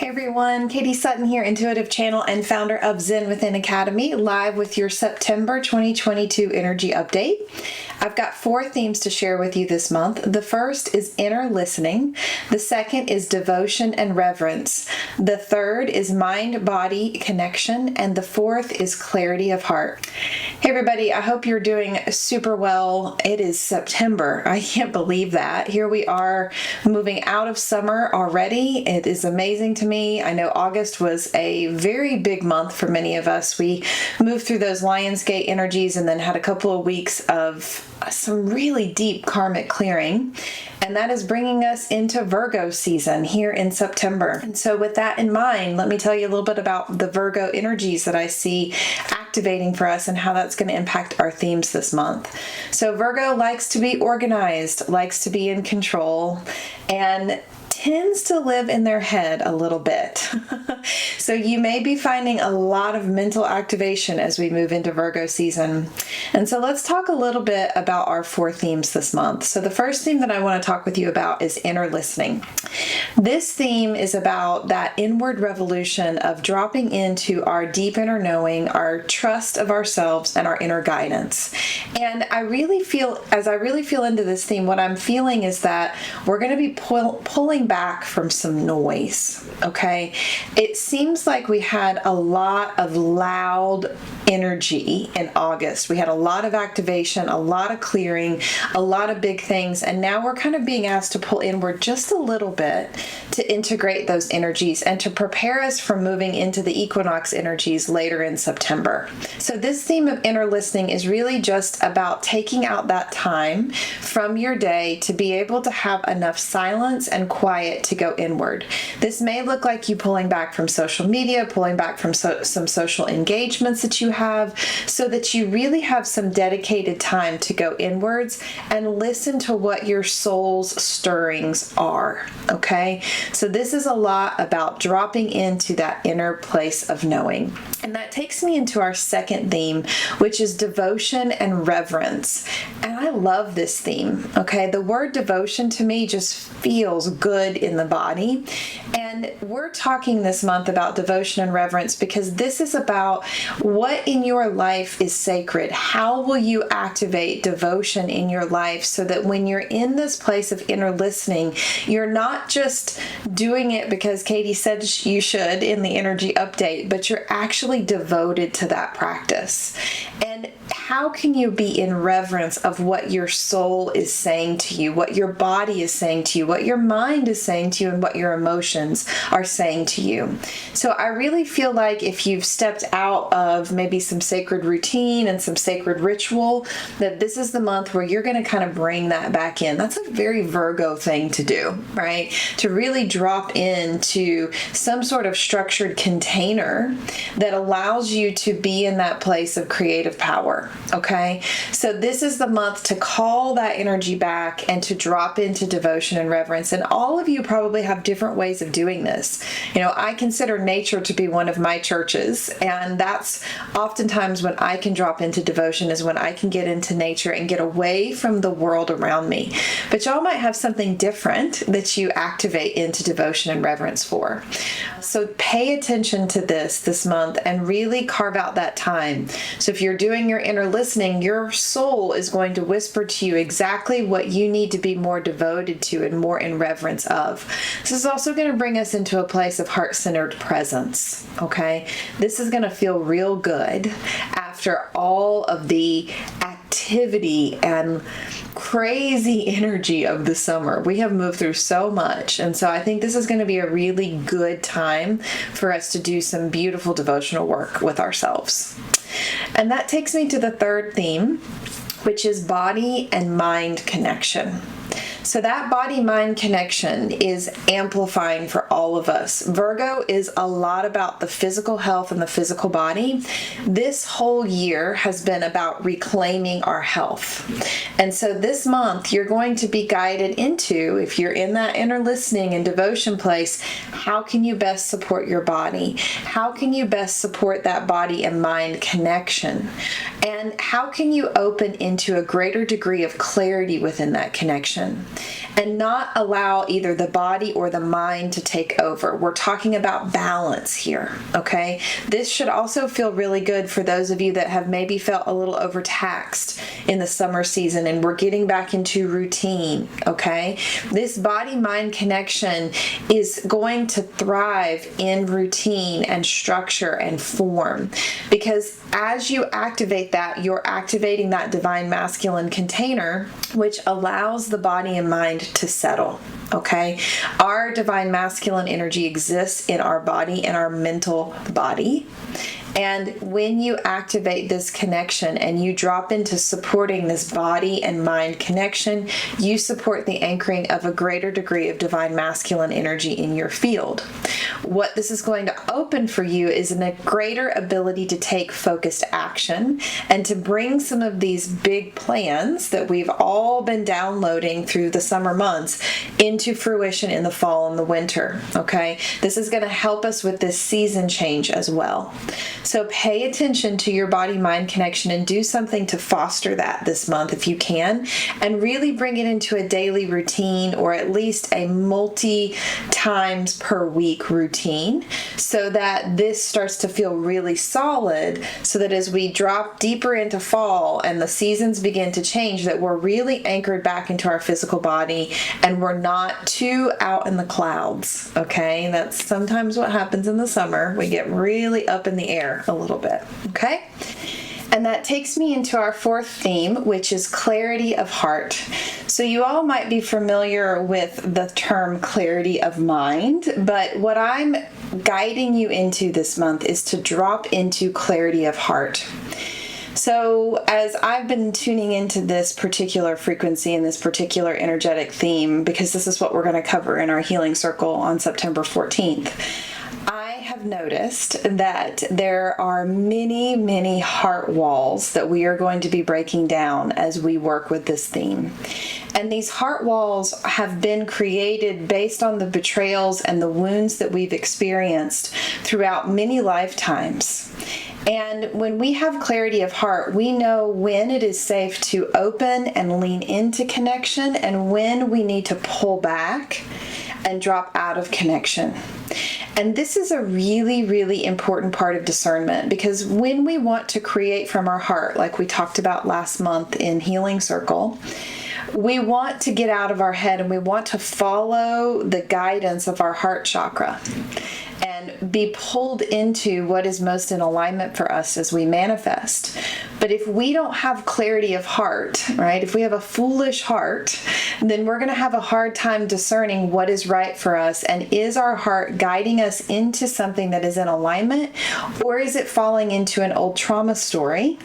Everyone, Katie Sutton here, intuitive channel and founder of Zen Within Academy, live with your September 2022 energy update. I've got 4 themes to share with you this month. The first is inner listening. The second is devotion and reverence. The third is mind-body connection. And the fourth is clarity of heart. Hey everybody, I hope you're doing super well. It is September. I can't believe that. Here we are moving out of summer already. It is amazing to me. I know August was a very big month for many of us. We moved through those Lionsgate energies and then had a couple of weeks of some really deep karmic clearing. And that is bringing us into Virgo season here in September. And so with that in mind, let me tell you a little bit about the Virgo energies that I see activating for us and how that's going to impact our themes this month. So Virgo likes to be organized, likes to be in control, and tends to live in their head a little bit. So you may be finding a lot of mental activation as we move into Virgo season. And so let's talk a little bit about our 4 themes this month. So the first theme that I want to talk with you about is inner listening. This theme is about that inward revolution of dropping into our deep inner knowing, our trust of ourselves, and our inner guidance. And as I really feel into this theme, what I'm feeling is that we're going to be pulling back from some noise, okay? It seems like we had a lot of loud energy in August. We had a lot of activation, a lot of clearing, a lot of big things, and now we're kind of being asked to pull inward just a little bit to integrate those energies and to prepare us for moving into the equinox energies later in September. So this theme of inner listening is really just about taking out that time from your day to be able to have enough silence and quiet to go inward. This may look like you pulling back from social media, pulling back from some social engagements that you have, so that you really have some dedicated time to go inwards and listen to what your soul's stirrings are, okay? So this is a lot about dropping into that inner place of knowing. And that takes me into our second theme, which is devotion and reverence. And I love this theme, okay? The word devotion to me just feels good in the body. And we're talking this month about devotion and reverence because this is about what in your life is sacred. How will you activate devotion in your life so that when you're in this place of inner listening, you're not just doing it because Katie said you should in the energy update, but you're actually devoted to that practice. And how can you be in reverence of what your soul is saying to you, what your body is saying to you, what your mind is saying to you, and what your emotions are saying to you? So I really feel like if you've stepped out of maybe some sacred routine and some sacred ritual, that this is the month where you're going to kind of bring that back in. That's a very Virgo thing to do, right? To really drop into some sort of structured container that allows you to be in that place of creative power. Okay, so this is the month to call that energy back and to drop into devotion and reverence. And all of you probably have different ways of doing this. You know, I consider nature to be one of my churches, and that's oftentimes when I can drop into devotion, is when I can get into nature and get away from the world around me. But y'all might have something different that you activate into devotion and reverence for. So pay attention to this month and really carve out that time. So if you're doing your inner listening, your soul is going to whisper to you exactly what you need to be more devoted to and more in reverence of. This is also going to bring us into a place of heart-centered presence, okay? This is going to feel real good after all of the activity and crazy energy of the summer. We have moved through so much, and so I think this is going to be a really good time for us to do some beautiful devotional work with ourselves. And that takes me to the third theme, which is body and mind connection. So that body-mind connection is amplifying for all of us. Virgo is a lot about the physical health and the physical body. This whole year has been about reclaiming our health. And so this month, you're going to be guided into, if you're in that inner listening and devotion place, how can you best support your body? How can you best support that body and mind connection? And how can you open into a greater degree of clarity within that connection? and not allow either the body or the mind to take over. We're talking about balance here, okay? This should also feel really good for those of you that have maybe felt a little overtaxed in the summer season and we're getting back into routine, okay? This body-mind connection is going to thrive in routine and structure and form, because as you activate that, you're activating that divine masculine container, which allows the body and mind to settle, okay? Our divine masculine energy exists in our body and our mental body. And when you activate this connection and you drop into supporting this body and mind connection, you support the anchoring of a greater degree of divine masculine energy in your field. What this is going to open for you is a greater ability to take focused action and to bring some of these big plans that we've all been downloading through the summer months into fruition in the fall and the winter, okay? This is going to help us with this season change as well. So pay attention to your body-mind connection and do something to foster that this month if you can, and really bring it into a daily routine or at least a multi-times per week routine so that this starts to feel really solid, so that as we drop deeper into fall and the seasons begin to change, that we're really anchored back into our physical body and we're not too out in the clouds, okay? That's sometimes what happens in the summer. We get really up in the air a little bit, okay? And that takes me into our fourth theme, which is clarity of heart. So you all might be familiar with the term clarity of mind, but what I'm guiding you into this month is to drop into clarity of heart. So as I've been tuning into this particular frequency and this particular energetic theme, because this is what we're going to cover in our healing circle on September 14th, I have noticed that there are many, many heart walls that we are going to be breaking down as we work with this theme. And these heart walls have been created based on the betrayals and the wounds that we've experienced throughout many lifetimes. And when we have clarity of heart, we know when it is safe to open and lean into connection and when we need to pull back and drop out of connection. And this is a really, really important part of discernment, because when we want to create from our heart, like we talked about last month in Healing Circle, we want to get out of our head and we want to follow the guidance of our heart chakra and be pulled into what is most in alignment for us as we manifest. But if we don't have clarity of heart, right, if we have a foolish heart, then we're going to have a hard time discerning what is right for us. And is our heart guiding us into something that is in alignment, or is it falling into an old trauma story,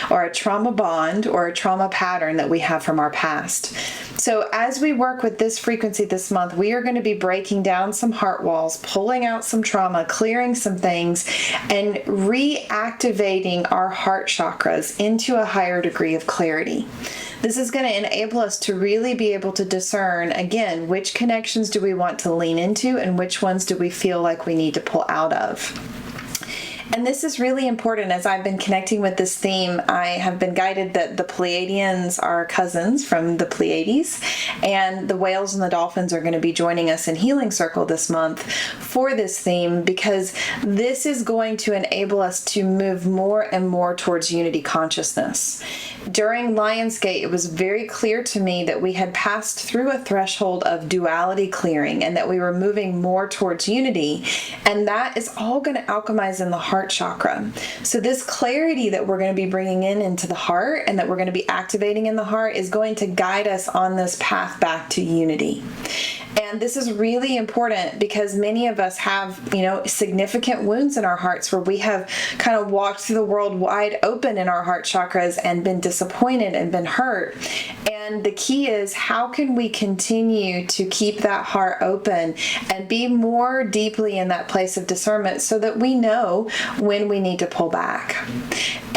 or a trauma bond, or a trauma pattern that we have from our past? So as we work with this frequency this month, we are going to be breaking down some heart walls, pulling out some trauma, clearing some things, and reactivating our heart chakras into a higher degree of clarity. This is going to enable us to really be able to discern, again, which connections do we want to lean into and which ones do we feel like we need to pull out of. And this is really important. As I've been connecting with this theme, I have been guided that the Pleiadians are cousins from the Pleiades, and the whales and the dolphins are going to be joining us in Healing Circle this month for this theme, because this is going to enable us to move more and more towards unity consciousness. During Lionsgate, it was very clear to me that we had passed through a threshold of duality clearing and that we were moving more towards unity, and that is all going to alchemize in the heart chakra. So this clarity that we're going to be bringing into the heart and that we're going to be activating in the heart is going to guide us on this path back to unity. And this is really important because many of us have, significant wounds in our hearts where we have kind of walked through the world wide open in our heart chakras and been disappointed and been hurt. And the key is, how can we continue to keep that heart open and be more deeply in that place of discernment so that we know when we need to pull back?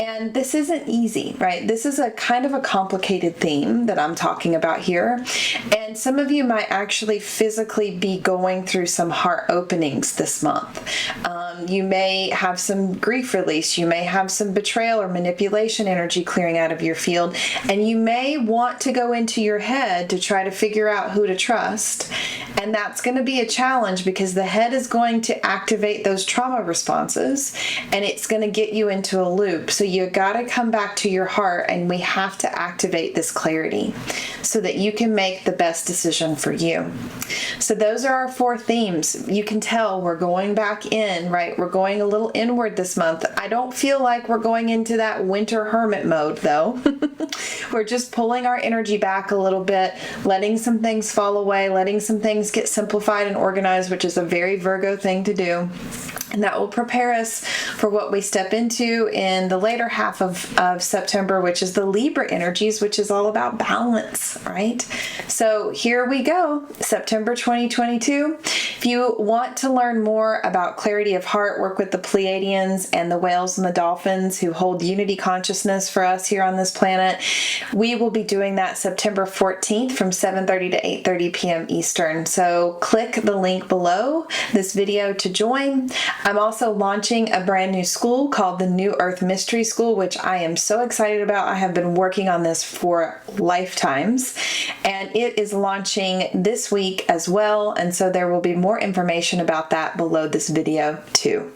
And this isn't easy, right? This is a kind of a complicated theme that I'm talking about here. And some of you might actually physically be going through some heart openings this month. You may have some grief release. You may have some betrayal or manipulation energy clearing out of your field. And you may want to go into your head to try to figure out who to trust. And that's going to be a challenge because the head is going to activate those trauma responses and it's going to get you into a loop. So you got to come back to your heart, and we have to activate this clarity so that you can make the best decision for you. So those are our 4 themes. You can tell we're going back in, right? We're going a little inward this month. I don't feel like we're going into that winter hermit mode though. We're just pulling our energy back a little bit, letting some things fall away, letting some things get simplified and organized, which is a very Virgo thing to do. And that will prepare us for what we step into in the later half of September, which is the Libra energies, which is all about balance, right? So here we go, September 2022. If you want to learn more about clarity of heart, work with the Pleiadians and the whales and the dolphins who hold unity consciousness for us here on this planet, we will be doing that September 14th from 7:30 to 8:30 p.m. Eastern. So click the link below this video to join. I'm also launching a brand new school called the New Earth Mystery School, which I am so excited about. I have been working on this for lifetimes, and it is launching this week as well. And so there will be more information about that below this video too.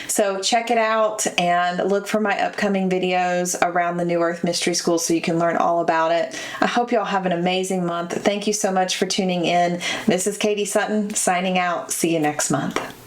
So check it out and look for my upcoming videos around the New Earth Mystery School so you can learn all about it. I hope y'all have an amazing month. Thank you so much for tuning in. This is Katie Sutton signing out. See you next month.